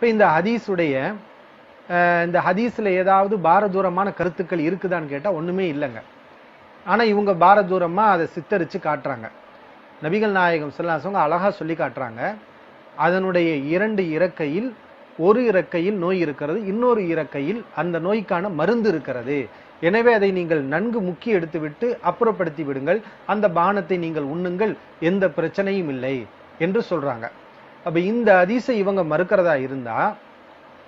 இப்போ இந்த ஹதீஸில் ஏதாவது பாரதூரமான கருத்துக்கள் இருக்குதான்னு கேட்டால் ஒன்றுமே இல்லைங்க. ஆனால் இவங்க பாரதூரமாக அதை சித்தரித்து காட்டுறாங்க. நபிகள் நாயகம் ஸல்லல்லாஹு அலைஹி வஸல்லம் அழகா சொல்லி காட்டுறாங்க. அதனுடைய 2 இறக்கையில் ஒரு இறக்கையில் நோய் இருக்கிறது, இன்னொரு இறக்கையில் அந்த நோய்க்கான மருந்து இருக்கிறது. எனவே அதை நீங்கள் நன்கு முக்கி எடுத்துவிட்டு அப்புறப்படுத்தி விடுங்கள், அந்த பானத்தை நீங்கள் உண்ணுங்கள், எந்த பிரச்சனையும் இல்லை என்று சொல்றாங்க. அப்ப இந்த ஹதீஸை இவங்க மறுக்கிறதா இருந்தா,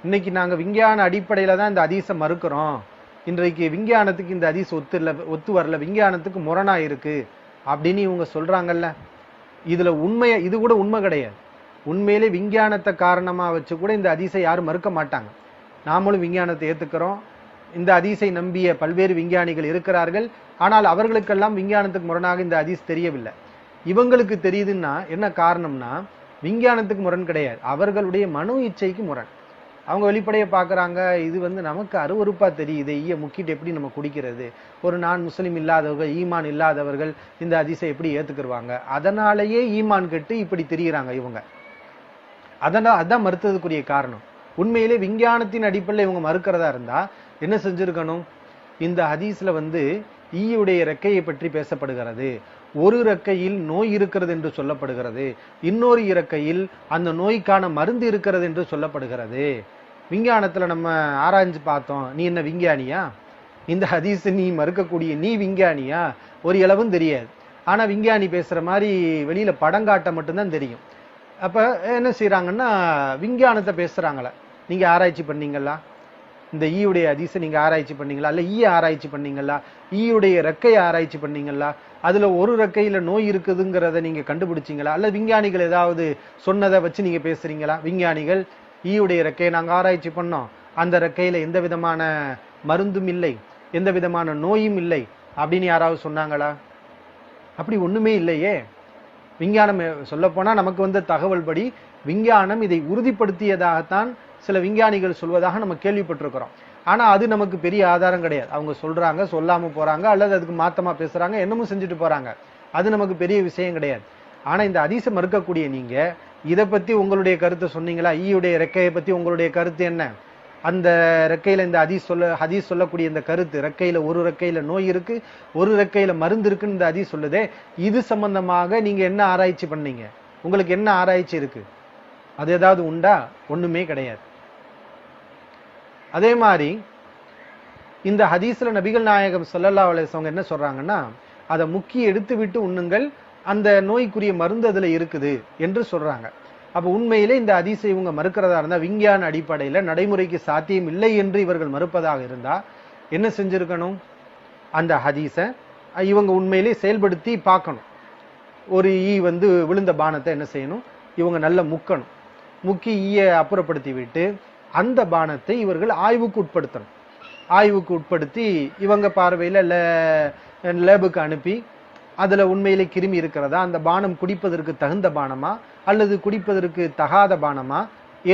இன்னைக்கு நாங்க விஞ்ஞான அடிப்படையில தான் இந்த ஹதீஸை மறுக்கிறோம், இன்றைக்கு விஞ்ஞானத்துக்கு இந்த ஹதீஸ் ஒத்து வரல, விஞ்ஞானத்துக்கு முரணா இருக்கு அப்படின்னு இவங்க சொல்றாங்கல்ல, இதுல இது கூட உண்மை கிடையாது. உண்மையிலே விஞ்ஞானத்தை காரணமா வச்சு கூட இந்த ஹதீஸை யாரும் மறுக்க மாட்டாங்க. நாமளும் விஞ்ஞானத்தை ஏத்துக்கிறோம். இந்த ஹதீஸை நம்பிய பல்வேறு விஞ்ஞானிகள் இருக்கிறார்கள். ஆனால் அவர்களுக்கெல்லாம் விஞ்ஞானத்துக்கு முரணாக இந்த ஹதீஸ் தெரியவில்லை. இவங்களுக்கு தெரியுதுன்னா என்ன காரணம்னா, விஞ்ஞானத்துக்கு முரண் கிடையாது, அவர்களுடைய மனோ இச்சைக்கு முரண். அவங்க வெளிப்படையை பார்க்குறாங்க, இது நமக்கு அருவருப்பா தெரியுது, ஈய முக்கிட்டு எப்படி நம்ம குடிக்கிறது, ஒரு நான் முஸ்லீம் இல்லாதவர்கள், ஈமான் இல்லாதவர்கள் இந்த ஹதீஸை எப்படி ஏத்துக்கிடுவாங்க, அதனாலேயே ஈமான் கெட்டு இப்படி தெரியுறாங்க இவங்க. அதான் மறுத்ததுக்குரிய காரணம். உண்மையிலே விஞ்ஞானத்தின் அடிப்படையில் இவங்க மறுக்கிறதா இருந்தா என்ன செஞ்சிருக்கணும்? இந்த ஹதீஸ்ல ஈயுடைய ரெக்கையை பற்றி பேசப்படுகிறது, ஒரு இறக்கையில் நோய் இருக்கிறது என்று சொல்லப்படுகிறது, இன்னொரு இறக்கையில் அந்த நோய்க்கான மருந்து இருக்கிறது என்று சொல்லப்படுகிறது. விஞ்ஞானத்துல நம்ம ஆராய்ஞ்சு பார்த்தோம். நீ என்ன விஞ்ஞானியா? இந்த ஹதீஸ் நீ மறுக்கக்கூடிய நீ விஞ்ஞானியா? ஒரு இளவும் தெரியாது. ஆனா விஞ்ஞானி பேசுற மாதிரி வெளியில படங்காட்ட மட்டும்தான் தெரியும். அப்ப என்ன செய்யறாங்கன்னா, விஞ்ஞானத்தை பேசுறாங்களா, நீங்க ஆராய்ச்சி பண்ணீங்களா? இந்த ஈயுடைய ஹதீஸை நீங்க ஆராய்ச்சி பண்ணீங்களா? இல்ல ஈய ஆராய்ச்சி பண்ணீங்களா? ஈயுடைய ரெக்கையை ஆராய்ச்சி பண்ணீங்களா? அதுல ஒரு ரெக்கையில நோய் இருக்குதுங்கிறத நீங்க கண்டுபிடிச்சீங்களா? அல்ல விஞ்ஞானிகள் ஏதாவது சொன்னதை வச்சு நீங்க பேசுறீங்களா? விஞ்ஞானிகள் ஈயுடைய ரெக்கையை நாங்க ஆராய்ச்சி பண்ணோம், அந்த ரெக்கையில எந்த விதமான மருந்தும் இல்லை, எந்த விதமான நோயும் இல்லை அப்படின்னு யாராவது சொன்னாங்களா? அப்படி ஒண்ணுமே இல்லையே. விஞ்ஞானம் சொல்ல போனா நமக்கு தகவல் படி விஞ்ஞானம் இதை உறுதிப்படுத்தியதாகத்தான் சில விஞ்ஞானிகள் சொல்வதாக நம்ம கேள்விப்பட்டிருக்கிறோம். ஆனா அது நமக்கு பெரிய ஆதாரம் கிடையாது. அவங்க சொல்றாங்க, சொல்லாம போறாங்க, அல்லது அதுக்கு மாத்தமா பேசுறாங்க, என்னமும் செஞ்சுட்டு போறாங்க. அது நமக்கு பெரிய விஷயம் கிடையாது. ஆனா இந்த ஹதீஸை மறுக்கக்கூடிய நீங்க இதை பத்தி உங்களுடைய கருத்தை சொன்னீங்களா? ஈயுடைய ரெக்கையை பத்தி உங்களுடைய கருத்து என்ன? அந்த ரெக்கையில இந்த ஹதீஸ் சொல்லக்கூடிய இந்த கருத்து, ரெக்கையில ஒரு ரெக்கையில நோய் இருக்கு, ஒரு ரெக்கையில மருந்து இருக்குன்னு இந்த ஹதீஸ் சொல்லுதே, இது சம்பந்தமாக நீங்க என்ன ஆராய்ச்சி பண்ணீங்க? உங்களுக்கு என்ன ஆராய்ச்சி இருக்கு? அது ஏதாவது உண்டா? ஒண்ணுமே கிடையாது. அதே மாதிரி இந்த ஹதீஸ்ல நபிகள் நாயகம் ஸல்லல்லாஹு அலைஹி வஸல்லம் என்ன சொல்றாங்கன்னா, அதை முக்கி எடுத்து விட்டு உண்ணுங்கள், அந்த நோய்க்குரிய மருந்து அதுல இருக்குது என்று சொல்றாங்க. அப்ப உண்மையிலே இந்த ஹதீஸை இவங்க மறுக்கிறதா இருந்தா, விஞ்ஞான அடிப்படையில நடைமுறைக்கு சாத்தியம் இல்லை என்று இவர்கள் மறுப்பதாக இருந்தா என்ன செஞ்சிருக்கணும்? அந்த ஹதீஸை இவங்க உண்மையிலே செயல்படுத்தி பார்க்கணும். ஒரு ஈ விழுந்த பானத்தை என்ன செய்யணும்? இவங்க நல்ல முக்கணும். முக்கி ஈய அப்புறப்படுத்தி விட்டு அந்த பானத்தை இவர்கள் ஆய்வுக்கு உட்படுத்தணும். ஆய்வுக்கு உட்படுத்தி இவங்க பார்வையில லேபுக்கு அனுப்பி அதுல உண்மையிலே கிருமி இருக்கிறதா, அந்த பானம் குடிப்பதற்கு தகுந்த பானமா அல்லது குடிப்பதற்கு தகாத பானமா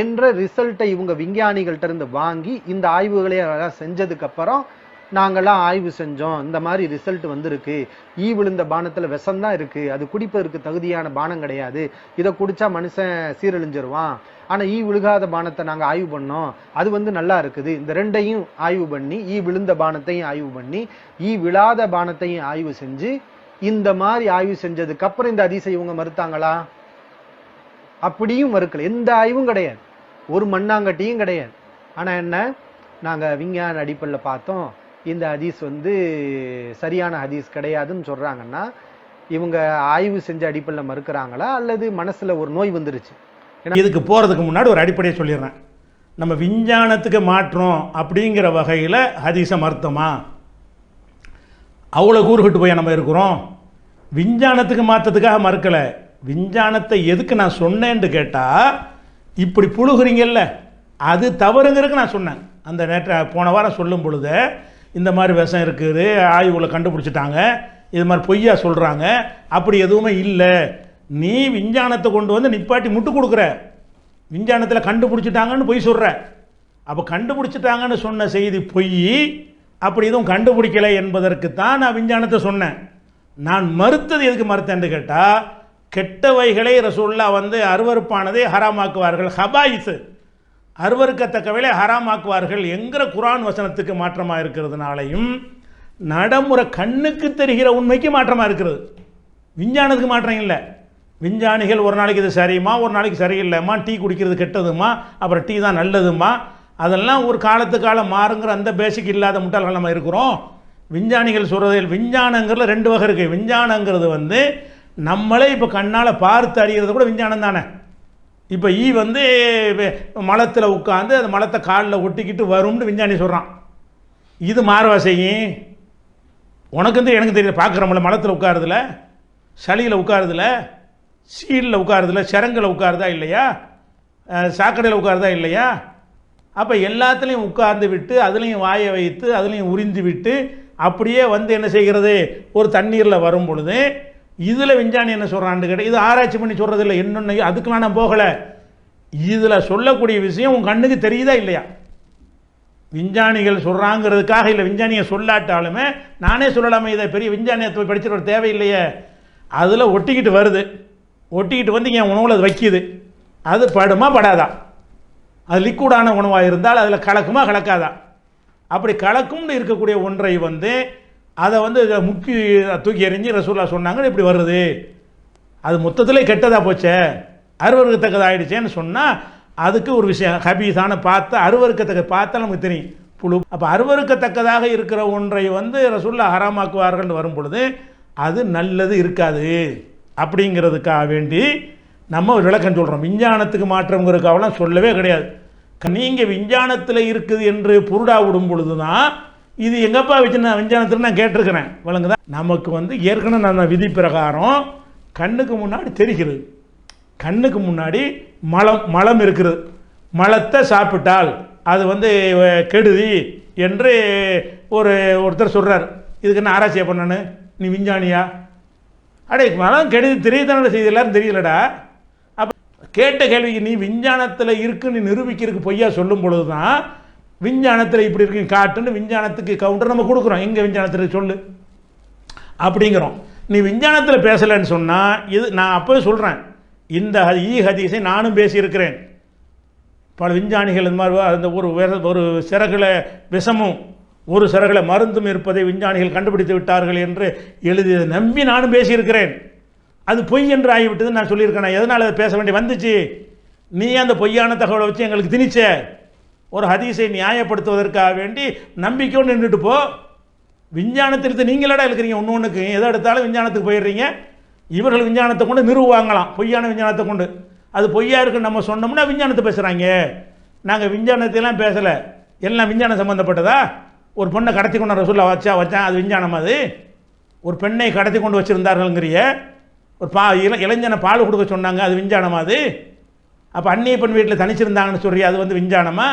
என்ற ரிசல்ட்டை இவங்க விஞ்ஞானிகள்ட்ட இருந்து வாங்கி இந்த ஆய்வுகளை செஞ்சதுக்கு அப்புறம் நாங்கெல்லாம் ஆய்வு செஞ்சோம், இந்த மாதிரி ரிசல்ட் வந்திருக்கு, ஈ விழுந்த பானத்துல விஷம்தான் இருக்கு, அது குடிப்பதற்கு தகுதியான பானம் கிடையாது, இதை குடிச்சா மனுஷன் சீரழிஞ்சிருவான், ஆனா ஈ விழுகாத பானத்தை நாங்க ஆய்வு பண்ணோம், அது நல்லா இருக்குது, இந்த ரெண்டையும் ஆய்வு பண்ணி ஈ விழுந்த பானத்தையும் ஆய்வு பண்ணி ஈ விழாத பானத்தையும் ஆய்வு செஞ்சு இந்த மாதிரி ஆய்வு செஞ்சதுக்கு அப்புறம் இந்த ஹதீஸை இவங்க மறுத்தாங்களா? அப்படியும் மறுக்கல. எந்த ஆய்வும் கிடையாது, ஒரு மண்ணாங்கட்டியும் கிடையாது. ஆனா என்ன, நாங்க விஞ்ஞான அடிப்படையில் பார்த்தோம், இந்த ஹதீஸ் சரியான ஹதீஸ் கிடையாதுன்னு சொல்றாங்கன்னா இவங்க ஆய்வு செஞ்ச அடிப்படையில் மறுக்கிறாங்களா அல்லது மனசுல ஒரு நோய் வந்துருச்சு? இதுக்கு போறதுக்கு முன்னாடி ஒரு அடிப்படையை சொல்லிடுறேன். நம்ம விஞ்ஞானத்துக்கு மாற்றோம் அப்படிங்கிற வகையில் ஹதீஸை மறுத்தோமா? அவ்வளோ கூறுகிட்டு போய் நம்ம இருக்கிறோம். விஞ்ஞானத்துக்கு மாற்றத்துக்காக மறுக்கலை. விஞ்ஞானத்தை எதுக்கு நான் சொன்னேன்னு கேட்டால், இப்படி புழுகுறீங்கல்ல, அது தவறுங்கிறதுக்கு நான் சொன்னேன். அந்த போன வாரம் சொல்லும் பொழுது இந்த மாதிரி விஷம் இருக்குது, ஆய்வுகளை கண்டுபிடிச்சிட்டாங்க, இது மாதிரி பொய்யா சொல்கிறாங்க, அப்படி எதுவுமே இல்லை, நீ விஞ்ஞானத்தை கொண்டு நிப்பாட்டி முட்டு கொடுக்குற, விஞ்ஞானத்தில் கண்டுபிடிச்சிட்டாங்கன்னு பொய் சொல்கிற. அப்போ கண்டுபிடிச்சிட்டாங்கன்னு சொன்ன செய்தி பொய், அப்படி எதுவும் கண்டுபிடிக்கலை என்பதற்குத்தான் நான் விஞ்ஞானத்தை சொன்னேன். நான் மறுத்தது எதுக்கு மறுத்தேன்னு கேட்டால், கெட்டவைகளை ரசூலுல்லாஹ் அருவருப்பானதை ஹராமாக்குவார்கள், ஹபாயிஸ், அருவருக்கத்தக்கவைகளை ஹராமாக்குவார்கள் என்கிற குர்ஆன் வசனத்துக்கு மாற்றமாக இருக்கிறதுனாலையும் நடைமுறை கண்ணுக்கு தெரிகிற உண்மைக்கு மாற்றமாக இருக்கிறது. விஞ்ஞானத்துக்கு மாற்றம் இல்லை. விஞ்ஞானிகள் ஒரு நாளைக்கு இது சரியுமா, ஒரு நாளைக்கு சரியில்லைம்மா, டீ குடிக்கிறது கெட்டதுமா, அப்புறம் டீ தான் நல்லதுமா, அதெல்லாம் ஒரு காலத்துக்கு காலம் மாறுங்கிற அந்த பேசிக் இல்லாத முட்டாள்கள் நம்ம இருக்கிறோம். விஞ்ஞானிகள் சொல்கிறதில் விஞ்ஞானங்கிறதுல 2 வகை இருக்குது. விஞ்ஞானங்கிறது வந்து நம்மளே இப்போ கண்ணால் பார்த்து அறிகிறது கூட விஞ்ஞானம் தானே. இப்போ வந்து மலத்தில் உட்காந்து அந்த மலத்தை காலில் ஒட்டிக்கிட்டு வரும்னு விஞ்ஞானி சொல்கிறான். இது மாறவா செய்யும்? உனக்கு வந்து எனக்கு தெரியல, பார்க்குறோம்ல, மலத்தில் உட்காருதில்ல, சளியில் உட்காருதில்ல, சீலில் உட்காருதில்ல, சிரங்கில் உட்காருதா இல்லையா, சாக்கடையில் உட்காருதா இல்லையா? அப்போ எல்லாத்துலேயும் உட்கார்ந்து விட்டு அதுலேயும் வாயை வைத்து அதுலேயும் உறிந்து விட்டு அப்படியே வந்து என்ன செய்கிறது, ஒரு தண்ணீரில் வரும் பொழுது இதில் விஞ்ஞானி என்ன சொல்கிறான்னு கேட்டால், இது ஆராய்ச்சி பண்ணி சொல்கிறது இல்லை, என்னென்ன அதுக்கெலாம் நான் போகலை. இதில் சொல்லக்கூடிய விஷயம் உன் கண்ணுக்கு தெரியுதா இல்லையா? விஞ்ஞானிகள் சொல்கிறாங்கிறதுக்காக இல்லை, விஞ்ஞானியை சொல்லாட்டாலுமே நானே சொல்லலாமே, இதை பெரிய விஞ்ஞானியத்தை படிச்சுட்டு ஒரு தேவையில்லையே. அதில் ஒட்டிக்கிட்டு வருது, ஒட்டிக்கிட்டு வந்து என் உணவில் அது வைக்கிது, அது படுமா படாதா? அது லிக்விடான உணவாக இருந்தால் அதில் கலக்குமா கலக்காதா? அப்படி கலக்கும்னு இருக்கக்கூடிய ஒன்றை வந்து அதை வந்து முக்கி தூக்கி எறிஞ்சு ரசூல்லா சொன்னாங்க, இப்படி வருது, அது மொத்தத்திலே கெட்டதாக போச்சே, அருவருக்கத்தக்கதாகிடுச்சேன்னு சொன்னால் அதுக்கு ஒரு விஷயம் ஹபீஸான பார்த்து அருவருக்கத்தக்க பார்த்தா நமக்கு தெரியும் புழு. அப்போ அருவருக்கத்தக்கதாக இருக்கிற ஒன்றை வந்து ரசூல்லா ஹராமாக்குவார்கள் வரும் பொழுது அது நல்லது இருக்காது. அப்படிங்கிறதுக்காக வேண்டி நம்ம ஒரு விளக்கம் சொல்கிறோம். விஞ்ஞானத்துக்கு மாற்றங்கிறதுக்காகலாம் சொல்லவே கிடையாது. நீங்கள் விஞ்ஞானத்தில் இருக்குது என்று புருடா விடும் பொழுது தான் இது எங்கப்பா வச்சு நான் விஞ்ஞானத்தில் நான் கேட்டிருக்கிறேன் வழங்குதான். நமக்கு வந்து ஏற்கனவே நான் விதி பிரகாரம் கண்ணுக்கு முன்னாடி தெரிகிறது, கண்ணுக்கு முன்னாடி மலம் இருக்கிறது, மலத்தை சாப்பிட்டால் அது வந்து கெடுதி என்று ஒருத்தர் சொல்கிறார். இதுக்கு என்ன ஆராய்ச்சியை பண்ணனு, நீ விஞ்ஞானியா? அடே மலம் கெடுதி தெரியதான செய்தி எல்லாரும் தெரியலடா. அப்போ கேட்ட கேள்விக்கு நீ விஞ்ஞானத்தில் இருக்குன்னு நிரூபிக்கிறதுக்கு பொய்யா சொல்லும் பொழுது தான் விஞ்ஞானத்தில் இப்படி இருக்கு காட்டுன்னு விஞ்ஞானத்துக்கு கவுண்டர் நம்ம கொடுக்குறோம். எங்கே விஞ்ஞானத்தில் சொல்லு அப்படிங்கிறோம். நீ விஞ்ஞானத்தில் பேசலைன்னு சொன்னால் இது நான் அப்போவே சொல்கிறேன், இந்த ஹதீஸை நானும் பேசியிருக்கிறேன். பல விஞ்ஞானிகள் இந்த மாதிரி அந்த ஒரு சிறகுல விஷமும் ஒரு சிறகுல மருந்தும் இருப்பதை விஞ்ஞானிகள் கண்டுபிடித்து விட்டார்கள் என்று எழுதியதை நம்பி நானும் பேசியிருக்கிறேன். அது பொய் என்று ஆகிவிட்டது நான் சொல்லியிருக்கேன். எதனால் அதை பேச வேண்டி வந்துச்சு? நீ அந்த பொய்யான தகவலை வச்சு எங்களுக்கு திணிச்ச. ஒரு ஹதீஸை நியாயப்படுத்துவதற்காக வேண்டி நம்பிக்கையோடு நின்றுட்டு போ. விஞ்ஞானத்திற்கு நீங்களடா இருக்கிறீங்க, ஒன்றுக்கு எதை எடுத்தாலும் விஞ்ஞானத்துக்கு போயிடுறீங்க. இவர்கள் விஞ்ஞானத்தை கொண்டு நிறுவுவாங்களாம், பொய்யான விஞ்ஞானத்தை கொண்டு. அது பொய்யா இருக்குன்னு நம்ம சொன்னோம்னா விஞ்ஞானத்தை பேசுகிறாங்க. நாங்கள் விஞ்ஞானத்தையெல்லாம் பேசலை, எல்லாம் விஞ்ஞானம் சம்மந்தப்பட்டதா? ஒரு பொண்ணை கடத்தி கொண்டு ரசூல்லா வச்சான், அது விஞ்ஞானம்? அது ஒரு பெண்ணை கடத்தி கொண்டு வச்சுருந்தார்கள்ங்கிறிய, ஒரு இளைஞனை பால் கொடுக்க சொன்னாங்க, அது விஞ்ஞானமா? அது அப்போ அந்நிய பெண் வீட்டில் தனிச்சிருந்தாங்கன்னு சொல்றியா, அது வந்து விஞ்ஞானமா?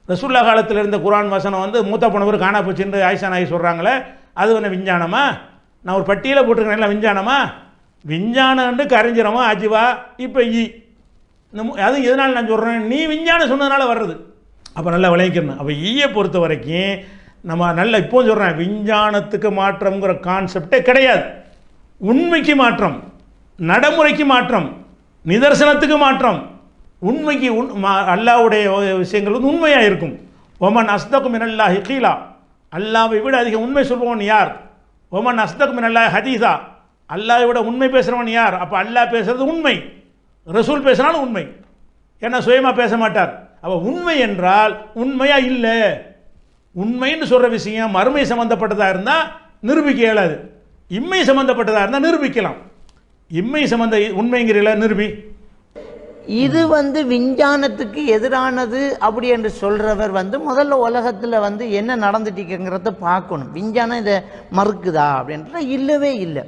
ரசூல்லா காலத்தில் இருந்த குர்ஆன் வசனம் வந்து மூத்த போனவர் காணா போச்சுன்னு ஆயிஷா நாயகி சொல்கிறாங்களே, அது வந்து விஞ்ஞானமா? நான் ஒரு பட்டியலை போட்டிருக்கேன், எல்லாம் விஞ்ஞானமா? விஞ்ஞானம்னு கரைஞ்சிரமா அஜிவா இப்போ அது எதனால் நான் சொல்கிறேன், நீ விஞ்ஞானம் சொன்னதுனால வர்றது. அப்போ நல்லா விளைவிக்கணும். அப்போ ஈயை பொறுத்த வரைக்கும் நம்ம நல்லா இப்போ சொல்கிறேன், விஞ்ஞானத்துக்கு மாற்றம்ங்கிற கான்செப்டே கிடையாது. உண்மைக்கு மாற்றம், நடைமுறைக்கு மாற்றம், நிதர்சனத்துக்கு மாற்றம். உண்மைக்கு அல்லாஹ்வுடைய விஷயங்கள் வந்து உண்மையாக இருக்கும். ஒமன் அஸ்தகு மினல்லாஹி கீலா, அல்லாஹ்வை விட அதிக உண்மை சொல்பவன் யார்? ஒமன் அஸ்தகு மினல்லாஹி ஹதீஸா, அல்லாஹ்வை விட உண்மை பேசுகிறவன் யார்? அப்போ அல்லாஹ் பேசுறது உண்மை, ரசூல் பேசினாலும் உண்மை. ஏன்னா சுயமாக பேச மாட்டார். அப்போ உண்மை என்றால் உண்மையா இல்லை. உண்மைன்னு சொல்கிற விஷயம் மறுமை சம்மந்தப்பட்டதாக இருந்தால் நிரூபிக்க இயலாது, இம்மை சம்மந்தப்பட்டதாக இருந்தால் நிரூபிக்கலாம். இம்மை சம்மந்த உண்மைங்கிறீங்களா, நிரூபி. இது வந்து விஞ்ஞானத்துக்கு எதிரானது அப்படி என்று சொல்றவர் வந்து முதல்ல உலகத்தில் வந்து என்ன நடந்துட்டுங்கிறத பார்க்கணும். விஞ்ஞானம் இதை மறுக்குதா அப்படின்ற இல்லவே இல்லை.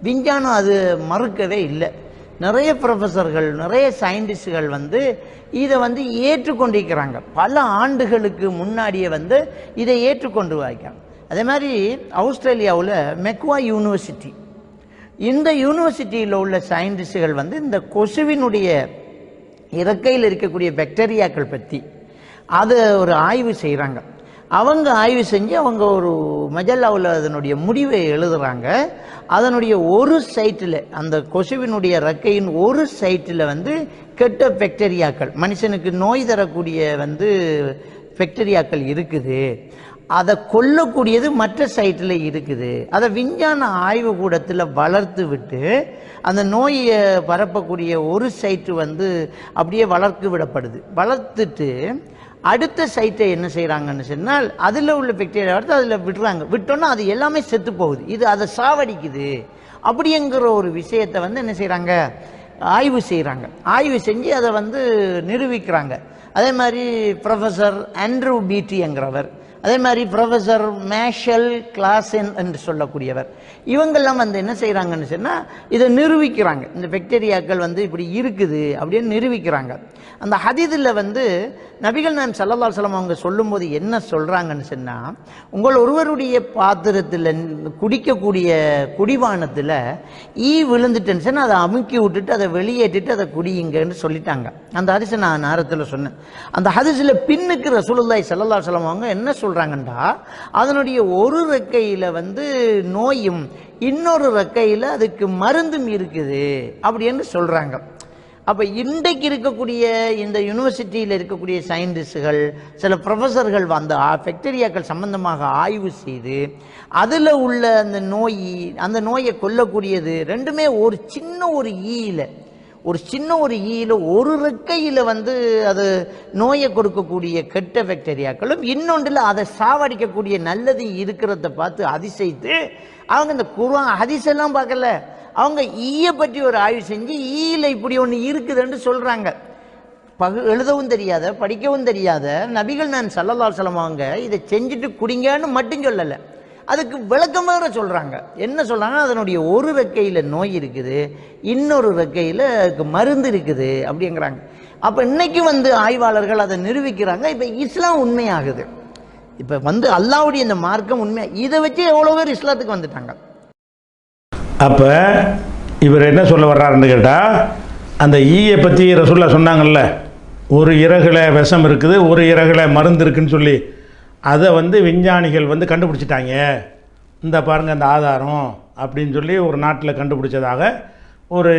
விஞ்ஞானம் அது மறுக்கவே இல்லை. நிறைய ப்ரொஃபஸர்கள், நிறைய சயின்டிஸ்டுகள் வந்து இதை வந்து ஏற்றுக்கொண்டிருக்கிறாங்க. பல ஆண்டுகளுக்கு முன்னாடியே வந்து இதை ஏற்றுக்கொண்டு வைக்கிறாங்க. அதே மாதிரி ஆஸ்திரேலியாவில் மெக்வா யூனிவர்சிட்டி, இந்த யூனிவர்சிட்டியில் உள்ள சயின்டிஸ்டுகள் வந்து இந்த கொசுவினுடைய இறக்கையில் இருக்கக்கூடிய பாக்டீரியாக்கள் பற்றி அதை ஒரு ஆய்வு செய்கிறாங்க. அவங்க ஆய்வு செஞ்சு அவங்க ஒரு மஜல்லாவில் அதனுடைய முடிவை எழுதுறாங்க. அதனுடைய ஒரு சைட்டில், அந்த கொசுவினுடைய ரெக்கையின் ஒரு சைட்டில் வந்து கெட்ட பாக்டீரியாக்கள், மனுஷனுக்கு நோய் தரக்கூடிய வந்து பாக்டீரியாக்கள் இருக்குது. அதை கொல்லக்கூடியது மற்ற சைட்டில் இருக்குது. அதை விஞ்ஞான ஆய்வு கூடத்தில் வளர்த்து விட்டு அந்த நோயை பரப்பக்கூடிய ஒரு சைட்டு வந்து அப்படியே வளர்த்து விடப்படுது. வளர்த்துட்டு அடுத்த சைட்டை என்ன செய்கிறாங்கன்னு சொன்னால் அதில் உள்ள பாக்டீரியா எடுத்து அதில் விடுறாங்க. விட்டோன்னா அது எல்லாமே செத்து போகுது. இது அதை சாவடிக்குது அப்படிங்கிற ஒரு விஷயத்தை வந்து என்ன செய்கிறாங்க, ஆய்வு செய்கிறாங்க. ஆய்வு செஞ்சு அதை வந்து நிரூபிக்கிறாங்க. அதே மாதிரி ப்ரொஃபஸர் ஆண்ட்ரூ பீட்டிங்கிறவர், அதே மாதிரி ப்ரொஃபஸர் மேஷல் கிளாசன் என்று சொல்லக்கூடியவர், இவங்கெல்லாம் வந்து என்ன செய்கிறாங்கன்னு சொன்னால் இதை நிரூபிக்கிறாங்க. இந்த பாக்டீரியாக்கள் வந்து இப்படி இருக்குது அப்படின்னு நிரூபிக்கிறாங்க. அந்த ஹதீஸில் வந்து நபிகள் நாயகம் ஸல்லல்லாஹு அலைஹி வஸல்லம் அவங்க சொல்லும்போது என்ன சொல்கிறாங்கன்னு சொன்னால், உங்கள் ஒருவருடைய பாத்திரத்தில் குடிக்கக்கூடிய குடிபானத்தில் ஈ விழுந்துட்டுன்னு சொன்னால் அதை அமுக்கி விட்டுட்டு அதை வெளியேற்றிட்டு அதை குடியுங்கன்னு சொல்லிட்டாங்க. அந்த ஹதீஸை நான் நேரத்தில் சொன்னேன். அந்த ஹதீஸில் பின்னுக்கு ரசூலுல்லாஹி ஸல்லல்லாஹு அலைஹி வஸல்லம் அவங்க என்ன சொல்கிறாங்கண்டா, அதனுடைய ஒரு ரெக்கையில் வந்து நோயும் இன்னொரு ரெக்கையில் அதுக்கு மருந்தும் இருக்குது அப்படின்னு சொல்கிறாங்க. அப்போ இன்றைக்கு இருக்கக்கூடிய இந்த யூனிவர்சிட்டியில் இருக்கக்கூடிய சயின்டிஸ்டுகள், சில ப்ரொஃபஸர்கள் அந்த பாக்டீரியாக்கள் சம்பந்தமாக ஆய்வு செய்து அதில் உள்ள அந்த நோயை கொல்லக்கூடியது ரெண்டுமே ஒரு சின்ன ஒரு ஈயில் ஒரு ரெக்கையில் வந்து அது நோயை கொடுக்கக்கூடிய கெட்ட பாக்டீரியாக்களும் இன்னொன்றில் அதை சாவடிக்கக்கூடிய நல்லது இருக்கிறத பார்த்து அதிசயித்து அவங்க இந்த குர்ஆன் ஹதீஸ் எல்லாம் பார்க்கல, அவங்க ஈயை பற்றி ஒரு ஆய்வு செஞ்சு ஈயில் இப்படி ஒன்று இருக்குதுன்னு சொல்கிறாங்க. எழுதவும் தெரியாத படிக்கவும் தெரியாத நபிகள் நாயகம் ஸல்லல்லாஹு அலைஹி வஸல்லம் அவங்க இதை செஞ்சுட்டு குடிங்கன்னு மட்டும் சொல்லலை, அதுக்கு விளக்கம் வேற சொல்கிறாங்க. என்ன சொல்கிறாங்க, அதனுடைய ஒரு ரெக்கையில் நோய் இருக்குது, இன்னொரு ரெக்கையில் அதுக்கு மருந்து இருக்குது அப்படிங்கிறாங்க. அப்போ இன்னைக்கு வந்து ஆய்வாளர்கள் அதை நிரூபிக்கிறாங்க. இப்போ இஸ்லாம் உண்மையாகுது. இப்போ வந்து அல்லாஹ்வுடைய இந்த மார்க்கம் உண்மை, இதை வச்சு எவ்வளோ பேர் இஸ்லாத்துக்கு வந்துட்டாங்க. அப்போ இவர் என்ன சொல்ல வர்றாருன்னு கேட்டால், அந்த ஈயை பற்றி ரசூலுல்லாஹ் சொன்னாங்கல்ல, ஒரு இறகுல விஷம் இருக்குது, ஒரு இறகுல மருந்து இருக்குன்னு சொல்லி, அதை வந்து விஞ்ஞானிகள் வந்து கண்டுபிடிச்சிட்டாங்க. இந்த பாருங்கள் அந்த ஆதாரம் அப்படின்னு சொல்லி ஒரு நாட்டில் கண்டுபிடிச்சதாக ஒரு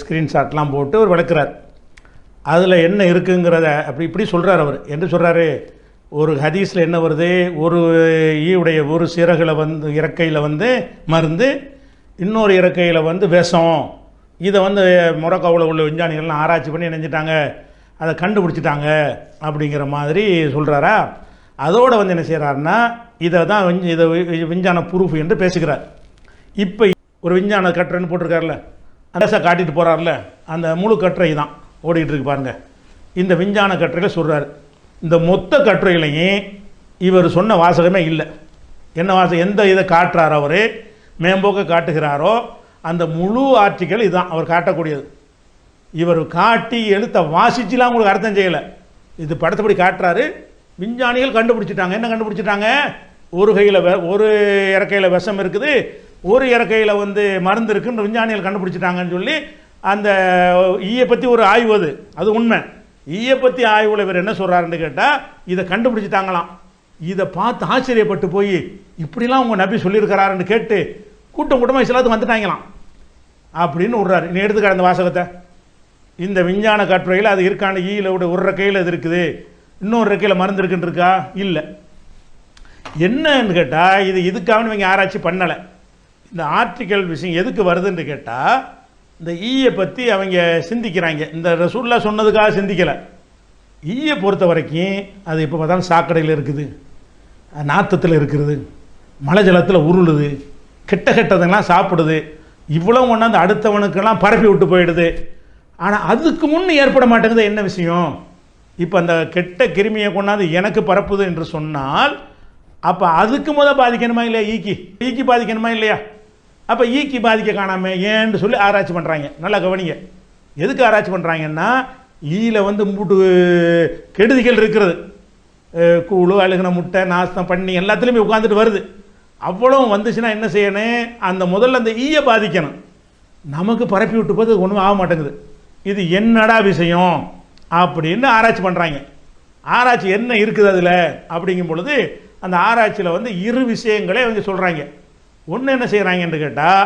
ஸ்க்ரீன்ஷாட்லாம் போட்டு ஒரு விளக்குறார். அதில் என்ன இருக்குங்கிறத இப்படி சொல்கிறார். அவர் என்ன சொல்கிறாரு, ஒரு ஹதீஸில் என்ன வருது, ஒரு ஈயுடைய ஒரு சிறகுல வந்து இறக்கையில் வந்து மருந்து, இன்னொரு இறக்கையில் வந்து விஷம். இதை வந்து மொரோக்கோவில் உள்ள விஞ்ஞானிகள்லாம் ஆராய்ச்சி பண்ணி நினைஞ்சிட்டாங்க, அதை கண்டுபிடிச்சிட்டாங்க அப்படிங்கிற மாதிரி சொல்கிறாரா. அதோடு வந்து என்ன செய்கிறாருன்னா, இதை தான் இதை விஞ்ஞான ப்ரூஃப் என்று பேசுகிறார். இப்போ ஒரு விஞ்ஞான கட்டுரைன்னு போட்டிருக்காருல, அந்த காட்டிட்டு போகிறார்ல, அந்த முழு கட்டுரை தான் ஓடிக்கிட்டு இருக்கு பாருங்கள். இந்த விஞ்ஞான கட்டுரையில் சொல்கிறார், இந்த மொத்த கட்டுரையிலையும் இவர் சொன்ன வாசகமே இல்லை. என்ன வாசகம், எந்த இதை காட்டுறாரோ அவர் மேம்போக்க காட்டுகிறாரோ அந்த முழு ஆர்டிக்கல் இதுதான் அவர் காட்டக்கூடியது. இவர் காட்டி எழுத்த வாசிச்சுலாம் உங்களுக்கு அர்த்தம் செய்யலை, இது படத்தைப்படி காட்டுறாரு. விஞ்ஞானிகள் கண்டுபிடிச்சிட்டாங்க. என்ன கண்டுபிடிச்சிட்டாங்க, ஒரு இறக்கையில் விஷம் இருக்குது, ஒரு இறக்கையில் வந்து மருந்து இருக்குன்னு விஞ்ஞானிகள் கண்டுபிடிச்சிட்டாங்கன்னு சொல்லி அந்த ஈயை பற்றி ஒரு ஆய்வு, அது உண்மை. ஈயை பற்றி ஆய்வுல இவர் என்ன சொல்கிறாருன்னு கேட்டால், இதை கண்டுபிடிச்சிட்டாங்களாம். இதை பார்த்து ஆச்சரியப்பட்டு போய் இப்படிலாம் உங்கள் நபி சொல்லியிருக்கிறாருன்னு கேட்டு கூட்டம் கூட்டமாக இஸ்லாத்துக்கு வந்துட்டாங்களாம் அப்படின்னு விட்றாரு. நீ எடுத்துக்க அந்த வாசகத்தை. இந்த விஞ்ஞான கட்டுரையில் அது இருக்கான, ஈயில் ஒரு ரெக்கையில் அது இருக்குது, இன்னொரு ரெக்கையில் மருந்து இருக்குன்னு இருக்கா, இல்லை. என்னன்னு கேட்டால், இதுக்காக இவங்க ஆராய்ச்சி பண்ணலை. இந்த ஆர்டிக்கல் விஷயம் எதுக்கு வருதுன்னு கேட்டால், இந்த ஈயை பற்றி அவங்க சிந்திக்கிறாங்க. இந்த ரசூலுல்லாஹ் சொன்னதுக்காக சிந்திக்கலை. ஈயை பொறுத்த வரைக்கும் அது இப்போ பார்த்தாலும் சாக்கடையில் இருக்குது, நாத்தத்தில் இருக்குது, மழை ஜலத்தில் உருளுது, கெட்டதெல்லாம் சாப்பிடுது, இவ்வளோ கொண்டாந்து அடுத்தவனுக்கெல்லாம் பரப்பி விட்டு போயிடுது. ஆனால் அதுக்கு முன் ஏற்பட மாட்டேங்குது. என்ன விஷயம், இப்போ அந்த கெட்ட கிருமியை கொண்டாந்து எனக்கு பரப்புது என்று சொன்னால், அப்போ அதுக்கு பாதிக்கணுமா இல்லையா, ஈக்கி பாதிக்கணுமா இல்லையா? அப்போ ஈக்கி பாதிக்க காணாமல் ஏன்னு சொல்லி ஆராய்ச்சி பண்ணுறாங்க. நல்லா கவனிங்க, எதுக்கு ஆராய்ச்சி பண்ணுறாங்கன்னா, ஈயில் வந்து மூட்டு கெடுதிகள் இருக்கிறது, கூழு, அழுகின முட்டை, நாஸ்தம், பண்ணி எல்லாத்துலேயுமே உட்காந்துட்டு வருது. அவ்வளோ வந்துச்சுன்னா என்ன செய்யணும், அந்த முதல்ல அந்த ஈயை பாதிக்கணும். நமக்கு பரப்பி விட்டு போது ஒன்றும் ஆக மாட்டேங்குது. இது என்னடா விஷயம் அப்படின்னு ஆராய்ச்சி பண்ணுறாங்க. ஆராய்ச்சி என்ன இருக்குது அதில் அப்படிங்கும் பொழுது அந்த ஆராய்ச்சியில் வந்து இரு விஷயங்களே அவங்க சொல்கிறாங்க. ஒன்று என்ன செய்கிறாங்கன்னு கேட்டால்,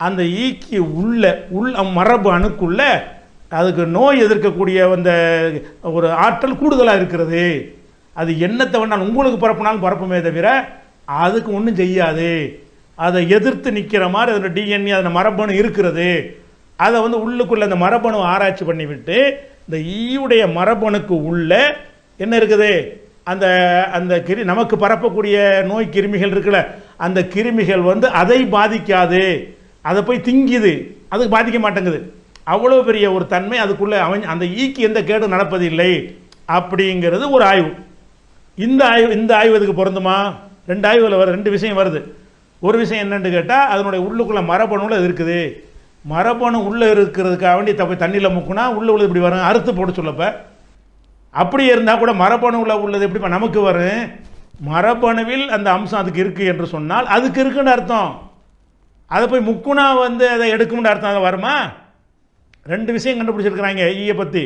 அந்த ஈக்கி உள்ள மரபு அணுக்குள்ள அதுக்கு நோய் எதிர்க்கக்கூடிய அந்த ஒரு ஆற்றல் கூடுதலாக இருக்கிறது. அது என்னத்தை வேணாலும் உங்களுக்கு பரப்புனாலும் பரப்புமே தவிர அதுக்கு ஒன்றும் செய்யாது. அதை எதிர்த்து நிற்கிற மாதிரி அதில் டிஎன்ஏ அதில் மரபணு இருக்கிறது. அதை வந்து உள்ளுக்குள்ள அந்த மரபணு ஆராய்ச்சி பண்ணிவிட்டு இந்த ஈயுடைய மரபணுக்கு உள்ள என்ன இருக்குது, அந்த அந்த நமக்கு பரப்பக்கூடிய நோய் கிருமிகள் இருக்குல்ல, அந்த கிருமிகள் வந்து அதை பாதிக்காது, அதை போய் திங்கிது, அதுக்கு பாதிக்க மாட்டேங்குது. அவ்வளோ பெரிய ஒரு தன்மை அதுக்குள்ளே அந்த ஈக்கு எந்த கேடும் நடப்பதில்லை அப்படிங்கிறது ஒரு ஆய்வு. இந்த ஆய்வு இதுக்கு பொருந்துமா? ரெண்டு ஆய்வுகள் வர ரெண்டு விஷயம் வருது. ஒரு விஷயம் என்னன்னு கேட்டால், அதனுடைய உள்ளுக்குள்ள மரபணுல இருக்குது. மரபணு உள்ளே இருக்கிறதுக்காக வேண்டி தண்ணியில் முக்குனா உள்ளே இப்படி வரும், அறுத்து போட்டு சொல்லப்ப அப்படி இருந்தால் கூட மரபணுவில் உள்ளது எப்படி நமக்கு வரும்? மரபணுவில் அந்த அம்சம் அதுக்கு இருக்குது என்று சொன்னால் அதுக்கு இருக்குன்னு அர்த்தம். அதை போய் முக்குனா வந்து அதை எடுக்கும்னு அர்த்தம். அதை வருமா? ரெண்டு விஷயம் கண்டுபிடிச்சிருக்கிறாங்க ஈயை பற்றி.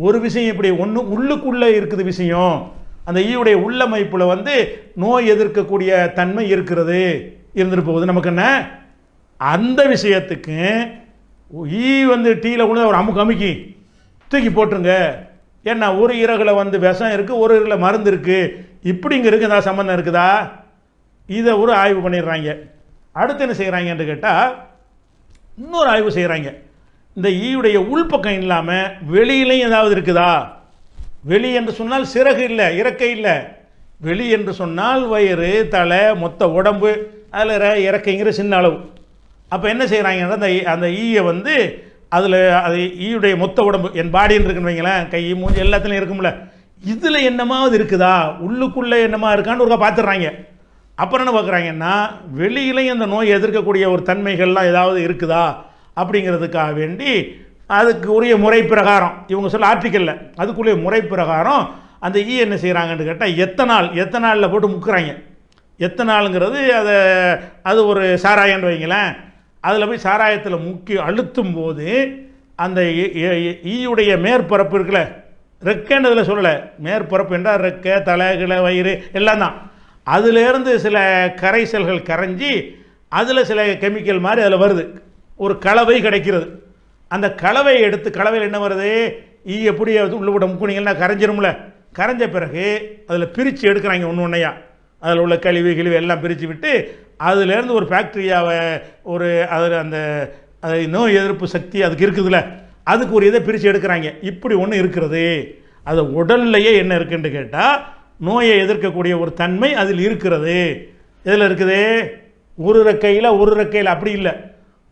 ஒரு விஷயம் இப்படி ஒன்று உள்ளுக்குள்ளே இருக்குது விஷயம், அந்த ஈயுடைய உள்ளமைப்பில் வந்து நோய் எதிர்க்கக்கூடிய தன்மை இருக்கிறது, இருந்துட்டு போகுது. நமக்கு என்ன அந்த விஷயத்துக்கு ஈ வந்து டீயில் கூட ஒரு அமுக்கி தூக்கி போட்டுருங்க, ஏன்னா ஒரு இறகுல வந்து விஷம் இருக்குது, ஒரு இறகுல மருந்து இருக்குது, இப்படிங்கிறதுக்கு ஏதாவது சம்மந்தம் இருக்குதா? இதை ஒரு ஆய்வு பண்ணிடுறாங்க. அடுத்து என்ன செய்கிறாங்கன்னு கேட்டால், இன்னொரு ஆய்வு செய்கிறாங்க. இந்த ஈயுடைய உள்பக்கம் இல்லாமல் வெளியிலையும் ஏதாவது இருக்குதா? வெளி என்று சொன்னால் சிறகு இல்லை, இறக்கை இல்லை. வெளி என்று சொன்னால் வயிறு, தலை, மொத்த உடம்பு, அதில் இறக்கைங்கிற சின்ன அளவு. அப்போ என்ன செய்கிறாங்கன்னா, அந்த ஈயை வந்து அதில் அது ஈயுடைய மொத்த உடம்பு என் பாடின்னு இருக்குன்னு வைங்களேன், கை மூஞ்சி எல்லாத்துலையும் இருக்கும்ல, இதில் என்னமாவது இருக்குதா, உள்ளுக்குள்ளே என்னமா இருக்கான்னு ஒருக்கா பார்த்துடுறாங்க. அப்புறம் என்ன பார்க்குறாங்கன்னா, வெளியிலையும் அந்த நோய் எதிர்க்கக்கூடிய ஒரு தன்மைகள்லாம் ஏதாவது இருக்குதா அப்படிங்கிறதுக்காக வேண்டி அதுக்கு உரிய முறை பிரகாரம், இவங்க சொல்ல ஆர்டிக்கலில் அதுக்குரிய முறை பிரகாரம் அந்த ஈ என்ன செய்கிறாங்கன்னு கேட்டால், எத்தனாலில் போட்டு முக்குறாங்க. எத்தனாலுங்கிறது அது ஒரு சாராயம்னு வைங்களேன், அதில் போய் சாராயத்தில் முக்கி அழுத்தும் போது அந்த ஈயுடைய மேற்பரப்பு இருக்குல்ல, ரெக்கைன்னு அதில் சொல்லலை, மேற்பரப்பு என்றால் ரெக்கை, தலை, கிளை, வயிறு எல்லாம் தான். அதுலேருந்து சில கரைசல்கள் கரைஞ்சி அதில் சில கெமிக்கல் மாதிரி அதில் வருது, ஒரு கலவை கிடைக்கிறது. அந்த கலவையை எடுத்து, கலவையில் என்ன வருது, ஈ எப்படி உள்ள விட முக்குனீங்கன்னா கரைஞ்சிரும்ல, கரைஞ்ச பிறகு அதில் பிரித்து எடுக்கிறாங்க ஒன்று ஒன்றையா, அதில் உள்ள கழிவு எல்லாம் பிரித்து விட்டு அதுலேருந்து ஒரு பாக்டீரியாவை ஒரு அதில் அந்த நோய் எதிர்ப்பு சக்தி அதுக்கு இருக்குதுல்ல, அதுக்கு ஒரு இதை பிரித்து எடுக்கிறாங்க. இப்படி ஒன்று இருக்கிறது, அது உடல்லையே என்ன இருக்குன்னு கேட்டால் நோயை எதிர்க்கக்கூடிய ஒரு தன்மை அதில் இருக்கிறது. இதில் இருக்குது ஒரு ரெக்கையில் அப்படி இல்லை,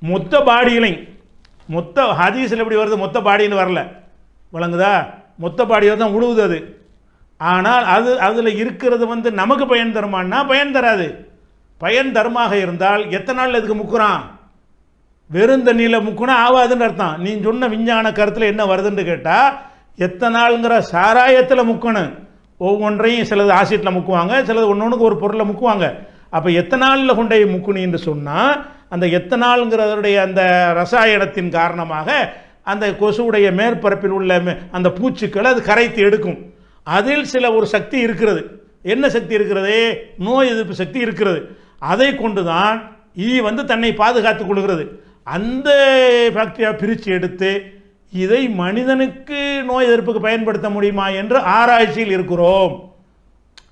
மொத்த பாடியிலையும். மொத்த ஹதீஸில் எப்படி வருது, மொத்த பாடின்னு வரல, விளங்குதா? மொத்த பாடியில் தான் உழுவுது அது. ஆனால் அதில் இருக்கிறது வந்து நமக்கு பயன் தருமானா பயன் தராது. பயன் தருமாக இருந்தால் எத்தனை நாள் இதுக்கு முக்குறான்? வெறும் தண்ணியில் முக்குனா ஆகாதுன்னு அர்த்தம். நீ சொன்ன விஞ்ஞான கருத்தில் என்ன வருதுன்னு கேட்டால், எத்தனை நாளுங்கிற சாராயத்தில் முக்கணும். ஒவ்வொன்றையும் சிலது ஆசிட்டில் முக்குவாங்க, சிலது ஒன்று ஒரு பொருளை முக்குவாங்க. அப்போ எத்தனாலில் கொண்டே முக்குனின்னு சொன்னால், அந்த எத்தனாலுங்கிறதுடைய அந்த ரசாயனத்தின் காரணமாக அந்த கொசுவுடைய மேற்பரப்பில் உள்ள அந்த பூச்சிக்களை அது கரைத்து எடுக்கும். அதில் சில ஒரு சக்தி இருக்கிறது. என்ன சக்தி இருக்கிறது? நோய் எதிர்ப்பு சக்தி இருக்கிறது. அதை கொண்டு தான் ஈ வந்து தன்னை பாதுகாத்துக் கொள்கிறது. அந்த பாக்டீரியா பிரித்து எடுத்து இதை மனிதனுக்கு நோய் எதிர்ப்புக்கு பயன்படுத்த முடியுமா என்று ஆராய்ச்சியில் இருக்கிறோம்.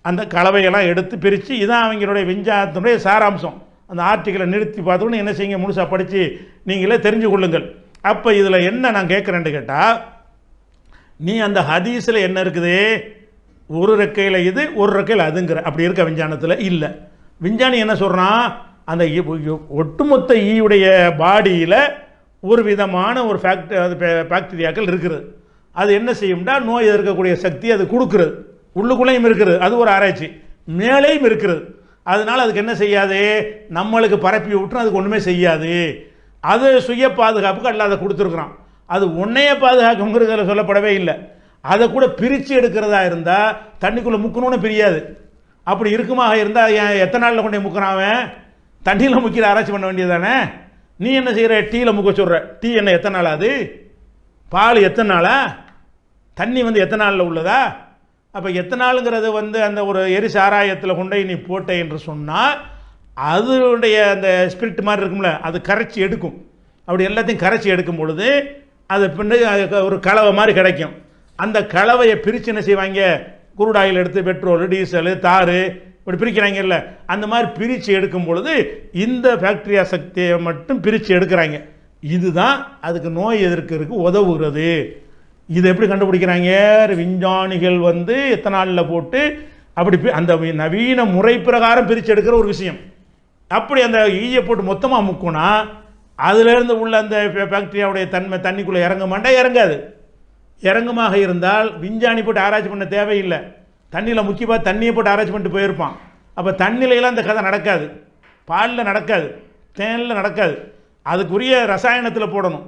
அந்த கலவையெல்லாம் எடுத்து பிரித்து, இதான் அவங்களுடைய விஞ்ஞானத்தினுடைய சாராம்சம். அந்த ஆர்டிக்கலை நிறுத்தி பார்த்தோன்னு என்ன செய்யுங்க, முழுசாக படித்து நீங்களே தெரிஞ்சு கொள்ளுங்கள். அப்போ இதில் என்ன நான் கேட்குறேன்னு கேட்டால், நீ அந்த ஹதீஸில் என்ன இருக்குது, ஒரு ரெக்கையில் இது ஒரு ரெக்கையில் அதுங்கிற அப்படி இருக்க விஞ்ஞானத்தில் இல்லை. விஞ்ஞானி என்ன சொல்கிறான், அந்த ஒட்டுமொத்த ஈயுடைய பாடியில் ஒரு விதமான ஒரு பாக்டீரியாக்கள் இருக்கிறது. அது என்ன செய்யும்னா நோய் எதிர்க்கக்கூடிய சக்தி அது கொடுக்குறது. உள்ளுக்குள்ளேயும் இருக்கிறது, அது ஒரு ஆராய்ச்சி. மேலேயும் இருக்கிறது. அதனால் அதுக்கு என்ன செய்யாது, நம்மளுக்கு பரப்பி விட்டுரும், அதுக்கு ஒன்றுமே செய்யாது. அது சுய பாதுகாப்புக்கு அல்ல அதை கொடுத்துருக்குறான். அது உன்னையே பாதுகாக்குங்கிறதுல சொல்லப்படவே இல்லை. அதை கூட பிரித்து எடுக்கிறதா இருந்தால் தண்ணிக்குள்ளே முக்கணும்னு பிரியாது. அப்படி இருக்குமாக இருந்தால் எத்தனை நாளில் கொண்டே முக்கிறான்? தண்ணியில் முக்கிற ஆராய்ச்சி பண்ண வேண்டியது தானே. நீ என்ன செய்கிற, டீயில் முக்க சொல்கிற. டீ என்ன எத்தனை நாள், அது பால் எத்தனை நாளா, தண்ணி வந்து எத்தனை நாளில் உள்ளதா? அப்போ எத்தனாலுங்கிறது வந்து அந்த ஒரு சாராயத்தில் கொண்டு நீ போட்ட என்று சொன்னால் அதனுடைய அந்த ஸ்பிரிட் மாதிரி இருக்கும்ல, அது கரைச்சி எடுக்கும். அப்படி எல்லாத்தையும் கரைச்சி எடுக்கும் பொழுது அது பின்னாடி ஒரு கலவை மாதிரி கிடைக்கும். அந்த கலவையை பிரித்து என்ன செய்வாங்க, குருடாயில் எடுத்து பெட்ரோல், டீசலு, தாறு இப்படி பிரிக்கிறாங்கல்ல, அந்த மாதிரி பிரித்து எடுக்கும் பொழுது இந்த பாக்டீரியா சக்தியை மட்டும் பிரித்து எடுக்கிறாங்க. இதுதான் அதுக்கு நோய் எதிர்க்கிறதுக்கு உதவுகிறது. இதை எப்படி கண்டுபிடிக்கிறாங்க, விஞ்ஞானிகள் வந்து எத்தனாலில் போட்டு அப்படி அந்த நவீன முறை பிரகாரம் பிரித்து எடுக்கிற ஒரு விஷயம். அப்படி அந்த ஈயை போட்டு மொத்தமாக முக்குனா அதிலிருந்து உள்ள அந்த பாக்டீரியாவுடைய தன்மை தண்ணிக்குள்ளே இறங்க மாட்டா, இறங்காது. இறங்குமாக இருந்தால் விஞ்ஞானி போட்டு ஆராய்ச்சி பண்ண தேவையில்லை. தண்ணியில் முக்கியமாக தண்ணியை போட்டு ஆராய்ச்சி பண்ணிட்டு போயிருப்பான். அப்போ தண்ணியிலலாம் அந்த கதை நடக்காது, பாலில் நடக்காது, தேனில் நடக்காது. அதுக்குரிய ரசாயனத்தில் போடணும்.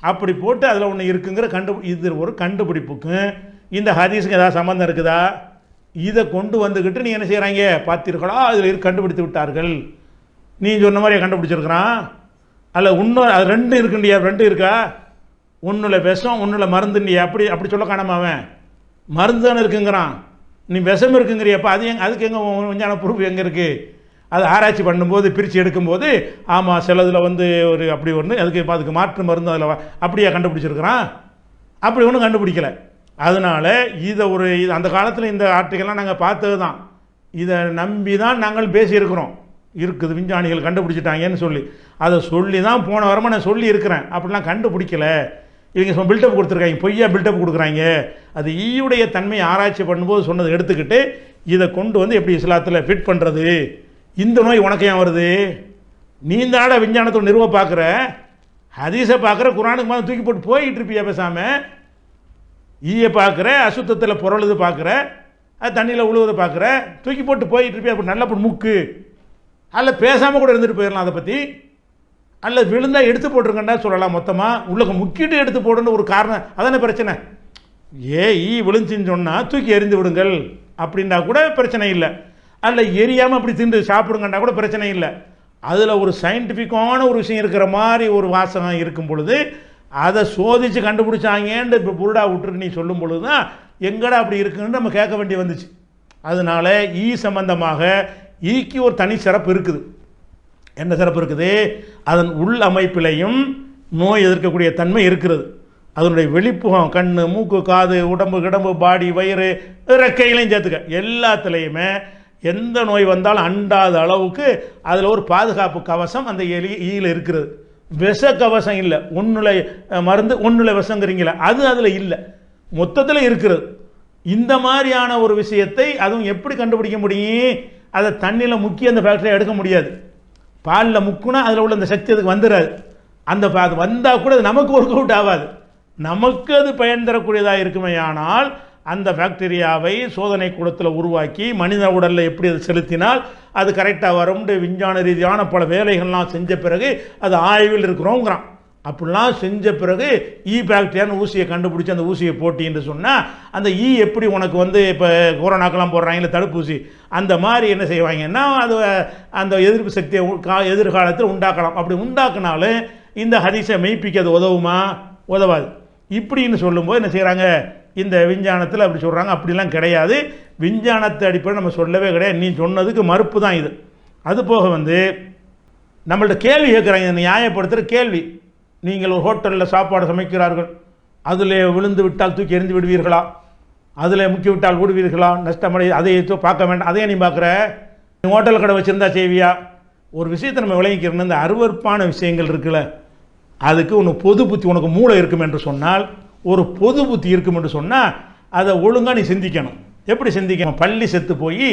அப்படி போட்டு அதில் ஒன்று இருக்குங்கிற இது ஒரு கண்டுபிடிப்புக்கு இந்த ஹதீஸுக்கு ஏதாவது சம்மந்தம் இருக்குதா? இதை கொண்டு வந்துக்கிட்டு நீ என்ன செய்கிறாங்க, பார்த்தீர்களா அதில் கண்டுபிடித்து விட்டார்கள். நீ சொன்ன மாதிரியே கண்டுபிடிச்சிருக்கிறான். அல்ல இன்னும் அது ரெண்டு இருக்குண்டியா, ரெண்டு இருக்கா, ஒன்றில் விஷம் ஒன்றில் மருந்துண்டியா, அப்படி சொல்ல காணாம அவன் மருந்து தானே இருக்குங்கிறான். நீ விஷம் இருக்குங்கிறியப்பா, அதுக்கு எங்கே விஞ்ஞான ப்ரூஃப் எங்கே இருக்குது? அது ஆராய்ச்சி பண்ணும்போது பிரித்து எடுக்கும்போது ஆமாம் சிலதில் வந்து ஒரு அப்படி ஒன்று அதுக்கு மாற்று மருந்து அதில் அப்படியே கண்டுபிடிச்சிருக்கிறான். அப்படி ஒன்றும் கண்டுபிடிக்கலை. அதனால் இது அந்த காலத்தில் இந்த ஆர்டிகல்லாம் நாங்கள் பார்த்தது தான். இதை நம்பி தான் நாங்கள் பேசியிருக்கிறோம். இருக்குது விஞ்ஞானிகள் கண்டுபிடிச்சிட்டாங்கன்னு சொல்லி அதை சொல்லி தான் போன வாரமாக நான் சொல்லி இருக்கிறேன். அப்படிலாம் கண்டுபிடிக்கலை, இவங்க பில்டப் கொடுத்துருக்காங்க, பொய்யா பில்டப் கொடுக்குறாங்க. அது ஈயுடைய தன்மையை ஆராய்ச்சி பண்ணும்போது சொன்னதை எடுத்துக்கிட்டு இதை கொண்டு வந்து எப்படி இஸ்லாத்தில் ஃபிட் பண்ணுறது. இந்த நோய் உனக்கு ஏன் வருது? நீ தாட விஞ்ஞானத்தோட நிறுவ பார்க்குற, ஹதீஸை பார்க்குற, குரானுக்கு மாதிரி தூக்கி போட்டு போயிட்டு இருப்பியா பேசாமல்? ஈயை பார்க்குற, அசுத்தத்தில் பொருளுது பார்க்குற, அது தண்ணியில் உழுவதை பார்க்குற, தூக்கி போட்டு போயிட்டு இருப்பியா? அப்படி நல்லா முக்கு அல்ல பேசாமல் கூட இருந்துட்டு போயிடலாம் அதை பற்றி. அல்ல விழுந்தால் எடுத்து போட்டிருக்கண்டா சொல்லலாம், மொத்தமாக உள்ள முக்கிட்டு எடுத்து போடுன்னு ஒரு காரணம். அதானே பிரச்சனை. ஈ விழுந்துச்சின்னு சொன்னால் தூக்கி எறிந்து விடுங்கள் அப்படின்னா கூட பிரச்சனை இல்லை. அல்ல எரியாமல் அப்படி திண்டு சாப்பிடுங்கண்டா கூட பிரச்சனை இல்லை. அதில் ஒரு சயின்டிஃபிக்கான ஒரு விஷயம் இருக்கிற மாதிரி ஒரு வாசகம் இருக்கும் பொழுது அதை சோதித்து கண்டுபிடிச்சாங்கன்னு இப்போ புருடா விட்டுட்டு நீ சொல்லும் பொழுது தான் எங்கடா அப்படி இருக்குன்னு நம்ம கேட்க வேண்டி வந்துச்சு. அதனால் ஈ சம்பந்தமாக ஈக்கு ஒரு தனி சிறப்பு இருக்குது. என்ன சிறப்பு இருக்குது? அதன் உள் அமைப்பிலையும் நோய் எதிர்க்கக்கூடிய தன்மை இருக்கிறது. அதனுடைய வெளிப்புகம் கண், மூக்கு, காது, உடம்பு, கிடம்பு, பாடி, வயிறு, ரெக்கைகளையும் சேர்த்துக்க எல்லாத்துலேயுமே எந்த நோய் வந்தாலும் அண்டாத அளவுக்கு அதில் ஒரு பாதுகாப்பு கவசம் அந்த ஈயில் இருக்கிறது. விஷ கவசம் இல்லை, ஒன்றுல மருந்து ஒன்றுல விஷங்கிறீங்களா, அது அதில் இல்லை, மொத்தத்தில் இருக்கிறது. இந்த மாதிரியான ஒரு விஷயத்தை அதுவும் எப்படி கண்டுபிடிக்க முடியும்? அதை தண்ணியில் முக்கி அந்த பாக்டீரியா எடுக்க முடியாது. பாலில் முக்குனா அதில் உள்ள அந்த சக்தி அதுக்கு வந்துடாது. அது வந்தால் கூட அது நமக்கு ஒர்க் அவுட் ஆகாது. நமக்கு அது பயன் தரக்கூடியதாக இருக்குமே. ஆனால் அந்த பாக்டீரியாவை சோதனை கூடத்தில் உருவாக்கி மனித உடலில் எப்படி அது செலுத்தினால் அது கரெக்டாக வரும்னு விஞ்ஞான ரீதியான பல வேலைகள்லாம் செஞ்ச பிறகு அது ஆய்வில் இருக்கிறோங்கிறான். அப்படிலாம் செஞ்ச பிறகு ஈ பாக்டீரியான்னு ஊசியை கண்டுபிடிச்சி அந்த ஊசியை போட்டின்னு சொன்னால் அந்த ஈ எப்படி உனக்கு வந்து இப்போ கொரோனாக்கெல்லாம் போடுறாங்களே தடுப்பூசி, அந்த மாதிரி என்ன செய்வாங்கன்னா அது அந்த எதிர்ப்பு சக்தியை எதிர்காலத்தில் உண்டாக்கலாம். அப்படி உண்டாக்குனாலும் இந்த ஹதீஸை மெய்ப்பிக்க அது உதவுமா? உதவாது. இப்படின்னு சொல்லும்போது என்ன செய்கிறாங்க, இந்த விஞ்ஞானத்தில் அப்படி சொல்கிறாங்க. அப்படிலாம் கிடையாது. விஞ்ஞானத்தை அடிப்படையில் நம்ம சொல்லவே கிடையாது. நீ சொன்னதுக்கு மறுப்பு தான் இது. அது போக வந்து நம்மள்ட்ட கேள்வி கேட்குறாங்க, நியாயப்படுத்துகிற கேள்வி. நீங்கள் ஒரு ஹோட்டலில் சாப்பாடு சமைக்கிறார்கள், அதில் விழுந்து விட்டால் தூக்கி எறிந்து விடுவீர்களா? அதில் முக்கி விட்டால் விடுவீர்களா? நஷ்டமடை அதை பார்க்க வேண்டாம். அதையே நீ பார்க்குற, நீ ஹோட்டல் கடை வச்சுருந்தா செய்வியா? ஒரு விஷயத்தை நம்ம விளங்கிக்கிறோம். இந்த அருவருப்பான விஷயங்கள் இருக்குல்ல, அதுக்கு உனக்கு பொது புத்தி, உனக்கு மூளை இருக்கும் என்று சொன்னால், ஒரு பொது புத்தி இருக்கும் என்று சொன்னால் அதை ஒழுங்காக நீ சிந்திக்கணும். எப்படி சிந்திக்கணும்? பள்ளி செத்து போய்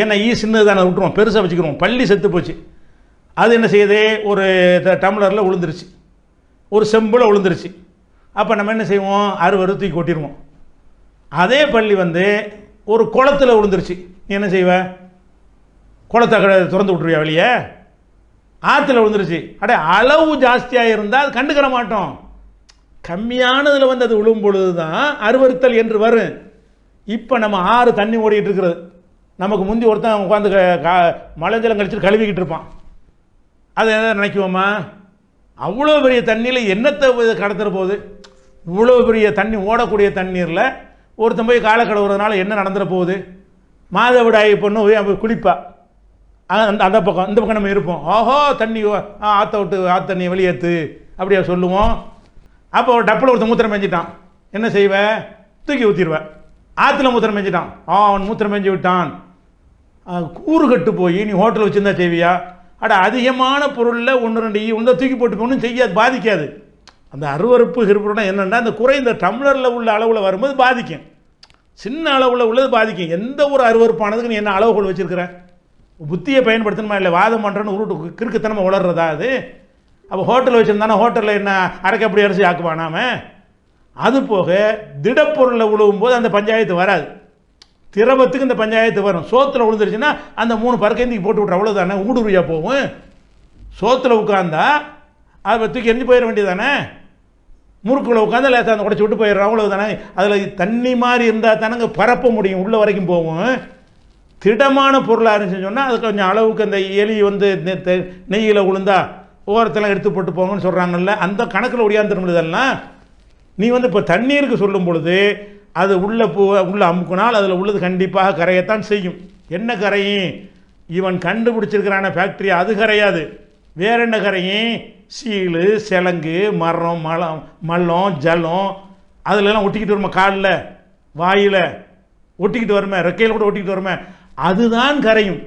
ஏன்னா சின்னது தானே விட்டுருவோம், பெருசாக வச்சுக்கிறோம். பள்ளி செத்து போச்சு, அது என்ன செய்யுது, ஒரு டம்ளரில் விழுந்துருச்சு, ஒரு செம்பில் விழுந்துருச்சு. அப்போ நம்ம என்ன செய்வோம், அறுவறு தூக்கி கொட்டிடுவோம். அதே பள்ளி வந்து ஒரு குளத்தில் விழுந்துருச்சு, நீ என்ன செய்வ? குளத்தை திறந்து விட்டுருவியா வெளியே? ஆற்றுல விழுந்துருச்சு, அளவு ஜாஸ்தியாக இருந்தால் கண்டுக்கிற மாட்டோம். கம்மியானதில் வந்து அது விழும் பொழுது தான் அருவறுத்தல் என்று வரும். இப்போ நம்ம ஆறு தண்ணி ஓடிட்டு இருக்கிறது, நமக்கு முந்தி ஒருத்தன் உட்காந்து மலைஜலம் கழிச்சுட்டு கழுவிக்கிட்டு இருப்பான். அதை எதாவது நினைக்குவோமா? அவ்வளோ பெரிய தண்ணியில் என்னத்தை கடத்துற போகுது? இவ்வளோ பெரிய தண்ணி ஓடக்கூடிய தண்ணீரில் ஒருத்தன் போய் காலை கழுவுறதுனால என்ன நடந்துட போகுது? மாதவிடாய் பொண்ணு போய் அவள் குளிப்பா, அந்த அந்த பக்கம் இந்த பக்கம் நம்ம இருப்போம், ஓஹோ தண்ணி ஆற்ற விட்டு ஆற்ற தண்ணியை வெளியேற்று அப்படியா சொல்லுவோம். அப்போ ஒரு டப்பில் ஒருத்தன் மூத்திரம் மேய்ஞ்சிட்டான், என்ன செய்வேன்? தூக்கி ஊற்றிடுவேன். ஆற்றுல மூத்திரம் மேய்ஞ்சிட்டான், அவன் மூத்திரம் மேய்ஞ்சி விட்டான், கூறு கட்டு போய் நீ ஹோட்டல் வச்சுருந்தா செய்வியா? அட அதிகமான பொருளில் ஒன்று ரெண்டு ஒன்றை தூக்கி போட்டு ஒன்றும் செய்யாது, பாதிக்காது. அந்த அருவறுப்பு இருப்புனா என்னென்னா அந்த குறைந்த டம்ளரில் உள்ள அளவில் வரும்போது பாதிக்கும், சின்ன அளவில் உள்ளது பாதிக்கும். எந்த ஒரு அருவறுப்பானதுக்கு நீ என்ன அளவுகோல் வச்சுருக்கிற? புத்தியை பயன்படுத்தணுமா இல்லை? வாதம் பண்ணுறேன்னு உருட்டு கிறுக்குத்தனமாக வளர்றதா அது? அப்போ ஹோட்டல் வச்சுருந்தானா ஹோட்டலில் என்ன அரைக்கப்படி அரிசி ஆக்குவானாம? அது போக திடப்பொருளில் உழுவும் போது அந்த பஞ்சாயத்து வராது, திரவத்துக்கு இந்த பஞ்சாயத்து வரும். சோத்தில் விழுந்துருச்சுன்னா அந்த 3 பறக்கைந்திக்கு போட்டு விட்ற, அவ்வளோதானே, ஊடுருவியா போகும். சோத்தில் உட்காந்தா அதை தூக்கி எரிஞ்சு போயிட வேண்டியதானே. முறுக்குள்ள உட்காந்து லேசாக அந்த உடச்சி விட்டு போயிடுறோம், அவ்வளோதானே. அதில் தண்ணி மாதிரி இருந்தால் தானங்க பரப்ப முடியும், உள்ள வரைக்கும் போகும். திடமான பொருளாக இருந்துச்சுன்னு சொன்னால் அது கொஞ்சம் அளவுக்கு அந்த எலி வந்து நெய்யில் உளுந்தா ஓரத்தெல்லாம் எடுத்து போட்டு போங்கன்னு சொல்கிறாங்கல்ல, அந்த கணக்கில் ஒடியாந்துடும். இதெல்லாம் நீ வந்து இப்போ தண்ணீருக்கு சொல்லும் பொழுது அது உள்ள அமுக்குனால் அதில் உள்ளது கண்டிப்பாக கரையத்தான் செய்யும். என்ன கரையும்? இவன் கண்டுபிடிச்சிருக்கிறான ஃபேக்ட்ரி, அது கரையாது. வேற என்ன கரையும்? சீலு, சிலங்கு, மரம், மல்லம், ஜலம் அதிலெல்லாம் ஒட்டிக்கிட்டு வருமா, காலில் வாயில் ஒட்டிக்கிட்டு வருமே, ரெக்கையில் கூட ஒட்டிக்கிட்டு வருமே, அதுதான் கரையும்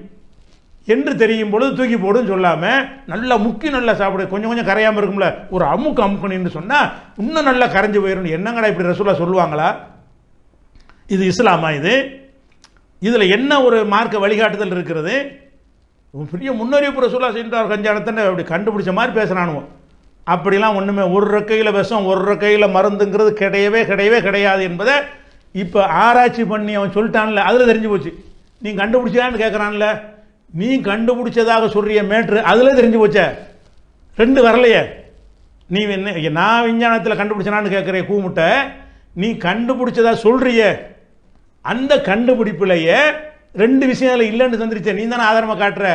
என்று தெரியும் பொழுது தூக்கி போடுன்னு சொல்லாமல் நல்லா முக்கி நல்லா சாப்பிடு, கொஞ்சம் கொஞ்சம் கரையாமல் இருக்கும்ல, ஒரு அமுக்கணுன்னு சொன்னால் இன்னும் நல்லா கரைஞ்சி போயிடும். என்னங்கடா இப்படி ரசூலா சொல்லுவாங்களா? இது இஸ்லாமா? இதில் என்ன ஒரு மார்க்க வழிகாட்டுதல் இருக்கிறது? பெரிய முன்னறிவிப்பு ரசூலா செஞ்சார் கஞ்சானத்தை அப்படி கண்டுபிடிச்ச மாதிரி பேசுகிறானுவோம். அப்படிலாம் ஒன்றுமே, ஒரு ரெக்கையில் விஷம் ஒரு ரெக்கையில் மருந்துங்கிறது கிடையவே கிடையாது என்பதை இப்போ ஆராய்ச்சி பண்ணி அவன் சொல்லிட்டான்ல, அதில் தெரிஞ்சு போச்சு. நீ கண்டுபிடிச்சான்னு கேட்குறான்ல, நீ கண்டுபிடிச்சதாக சொல்கிற மேட்ரு அதில் தெரிஞ்சு போச்சே, 2 வரலையே. நீ என்ன நான் விஞ்ஞானத்தில் கண்டுபிடிச்சனான்னு கேட்குற கூமுட்டை, நீ கண்டுபிடிச்சதா சொல்கிறிய, அந்த கண்டுபிடிப்புலையே 2 விஷயம் அதில் இல்லைன்னு தந்துருச்சே, நீ தானே ஆதாரமாக காட்டுற.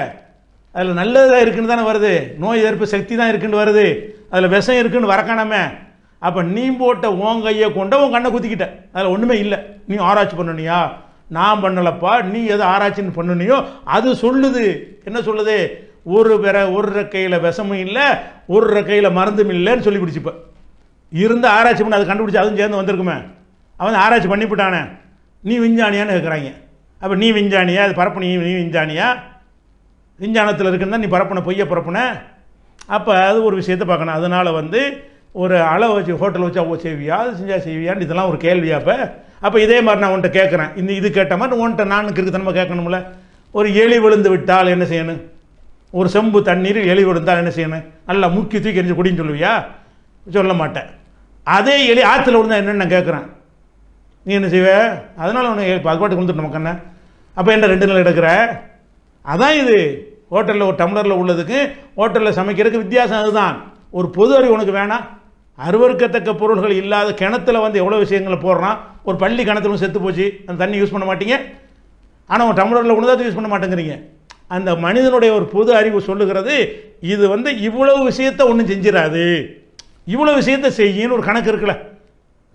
அதில் நல்லதாக இருக்குன்னு தானே வருது, நோய் எதிர்ப்பு சக்தி தான் இருக்குன்னு வருது, அதில் விஷம் இருக்குன்னு வரக்கானமே. அப்போ நீ போட்ட உன் கையை கொண்ட உன் கண்ணை குத்திக்கிட்ட, அதில் ஒன்றுமே இல்லை. நீ ஆராய்ச்சி பண்ணனியா? நான் பண்ணலப்பா, நீ எதை ஆராய்ச்சின்னு பண்ணனியோ அது சொல்லுது. என்ன சொல்லுது? ஒரு ரெக்கையில் விஷமும் இல்லை, ஒரு ரெக்கையில் மருந்தும் இல்லைன்னு சொல்லி பிடிச்சிப்ப இருந்து ஆராய்ச்சி பண்ணி அதை கண்டுபிடிச்சி அதுவும் சேர்ந்து வந்திருக்குமே. அவன் ஆராய்ச்சி பண்ணிவிட்டானே, நீ விஞ்ஞானியான்னு கேட்குறாங்க. அப்போ நீ விஞ்ஞானியா? அது பரப்புனி நீ விஞ்ஞானியா? விஞ்ஞானத்தில் இருக்குன்னு தான் நீ பரப்புன, பொய்யை பரப்புன. அப்போ அது ஒரு விஷயத்தை பார்க்கணும். அதனால் வந்து ஒரு அளவு வச்சு ஹோட்டல் வச்சு அவ்வளோ செய்வியா, அது செஞ்சால் செய்வியான்னு இதெல்லாம் ஒரு கேள்வியா? அப்போ இதே மாதிரி நான் உன்ட்ட கேட்குறேன், இது கேட்ட மாதிரி உன்ட்ட நானுக்கு இருக்குத்தனமாக கேட்கணும்ல. ஒரு எலி விழுந்து விட்டால் என்ன செய்யணும்? ஒரு செம்பு தண்ணீர் எலி விழுந்தால் என்ன செய்யணும்? நல்லா முக்கி தூக்கி எரிஞ்சு குடின்னு சொல்லுவியா? சொல்ல மாட்டேன். அதே எலி ஆற்றுல விழுந்தா என்னென்னு நான் கேட்குறேன், நீ என்ன செய்வ? அதனால் உன்னை அது பாட்டுக்கு வந்துட்டு நம்ம கண்ணை. அப்போ என்ன 2 நாள் எடுக்கிற? அதான் இது ஹோட்டலில் ஒரு டம்ளரில் உள்ளதுக்கு ஹோட்டலில் சமைக்கிறதுக்கு வித்தியாசம். அதுதான் ஒரு பொது அறிவு உனக்கு வேணாம். அருவறுக்கத்தக்க பொருள்கள் இல்லாத கிணத்துல வந்து எவ்வளோ விஷயங்களை போடுறான். ஒரு பள்ளி கிணத்துல செத்து போச்சு, அந்த தண்ணி யூஸ் பண்ண மாட்டீங்க, ஆனால் ஒரு டம்ளரில் ஒன்று யூஸ் பண்ண மாட்டேங்கிறீங்க. அந்த மனிதனுடைய ஒரு பொது அறிவு சொல்லுகிறது, இது வந்து இவ்வளவு விஷயத்தை ஒன்றும் செஞ்சிடாது, இவ்வளோ விஷயத்தை செய்யின்னு ஒரு கணக்கு இருக்குல்ல.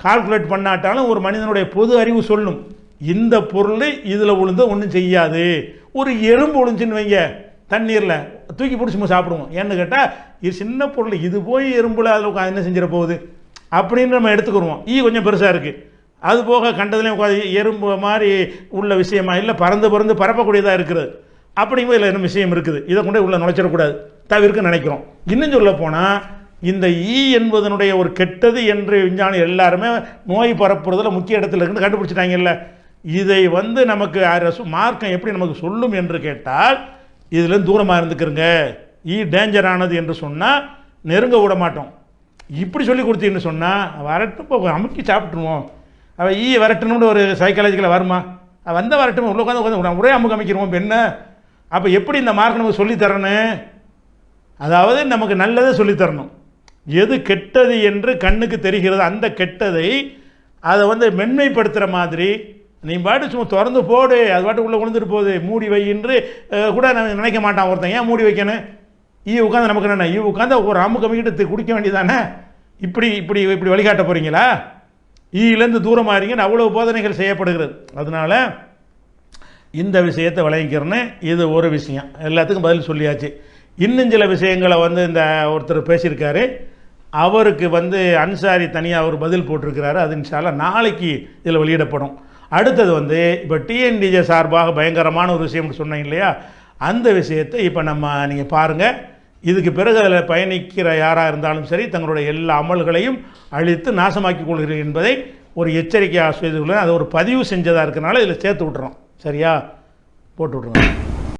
கால்குலேட் பண்ணாட்டாலும் ஒரு மனிதனுடைய பொது அறிவு சொல்லும், இந்த பொருள் இதில் விழுந்து ஒன்றும் செய்யாது. ஒரு எறும்பு விழுந்துச்சின்னு வைங்க தண்ணீரில், தூக்கி பிடிச்சி சாப்பிடுவோம். ஏன்னு கேட்டால் இது சின்ன பொருள், இது போய் எறும்புல அதில் என்ன செஞ்சிட போகுது அப்படின்னு நம்ம எடுத்துக்கிடுவோம். கொஞ்சம் பெருசாக இருக்குது. அது போக கண்டதுலேயும் உட்காந்து எறும்பு மாதிரி உள்ள விஷயமா இல்லை, பறந்து பரப்பக்கூடியதாக இருக்கிறது. அப்படிங்கும்போது இதில் என்ன விஷயம் இருக்குது, இதை கொண்டு உள்ள நுழைச்சிடக்கூடாது, தவிர்க்க நினைக்கிறோம். இன்னும் சொல்ல போனால் இந்த என்பதனுடைய ஒரு கெட்டது என்று விஞ்ஞானி எல்லாருமே நோய் பரப்புறதுல முக்கிய இடத்துல இருந்து கண்டுபிடிச்சிட்டாங்கல்ல. இதை வந்து நமக்கு மார்க்கம் எப்படி நமக்கு சொல்லும் என்று கேட்டால், இதில் தூரமாக இருந்துக்கிறங்க, டேஞ்சரானது என்று சொன்னால் நெருங்க விட மாட்டோம். இப்படி சொல்லி கொடுத்தீங்கன்னு சொன்னால் வரட்டும் போக அமுக்கி சாப்பிட்ருவோம். அவள் வரட்டணும்னு ஒரு சைக்காலஜிக்கலாக வருமா? வந்த வரட்டும் உள்ள உட்காந்து ஒரே அமுக்கு அமைக்கிறோம். இப்போ என்ன? அப்போ எப்படி இந்த மார்க் நமக்கு சொல்லித்தரணும்? அதாவது நமக்கு நல்லதை சொல்லித்தரணும். எது கெட்டது என்று கண்ணுக்கு தெரிகிறது அந்த கெட்டதை அதை வந்து மென்மைப்படுத்துகிற மாதிரி, நீ பாட்டு சும்மா திறந்து போடு, அது பாட்டு உள்ளே கொண்டுட்டு போகுது, மூடி வை என்று கூட நினைக்க மாட்டான் ஒருத்தன். ஏன் மூடி வைக்கணும்? உட்காந்து நமக்கு என்ன உட்காந்து ஒரு அமுக்கு அமைக்கிட்டு குடிக்க வேண்டியதானே? இப்படி இப்படி இப்படி வழிகாட்ட போகிறீங்களா? ஈயிலேருந்து தூரமாறீங்கன்னு அவ்வளோ போதனைகள் செய்யப்படுகிறது. அதனால இந்த விஷயத்தை விளங்கிக்கிறேன்னு இது ஒரு விஷயம், எல்லாத்துக்கும் பதில் சொல்லியாச்சு. இன்னும் சில விஷயங்களை வந்து இந்த ஒருத்தர் பேசியிருக்காரு, அவருக்கு வந்து அன்சாரி தனியாக அவர் பதில் போட்டிருக்கிறாரு. அது இன்ஷா அல்லாஹ் நாளைக்கு இதில் வெளியிடப்படும். அடுத்தது வந்து இப்போ டிஎன்டிஜே சார்பாக பயங்கரமான ஒரு விஷயம் சொன்னீங்க இல்லையா, அந்த விஷயத்தை இப்போ நீங்கள் பாருங்கள். இதுக்கு பிறகு அதில் பயணிக்கிற யாராக இருந்தாலும் சரி தங்களுடைய எல்லா அமல்களையும் அழித்து நாசமாக்கி கொள்கிறீர்கள் என்பதை ஒரு எச்சரிக்கையாக செய்து கொள்ள, அதை ஒரு பதிவு செஞ்சதாக இருக்கனால இதில் சேர்த்து விட்டுறோம். சரியா? போட்டு விட்ருங்க.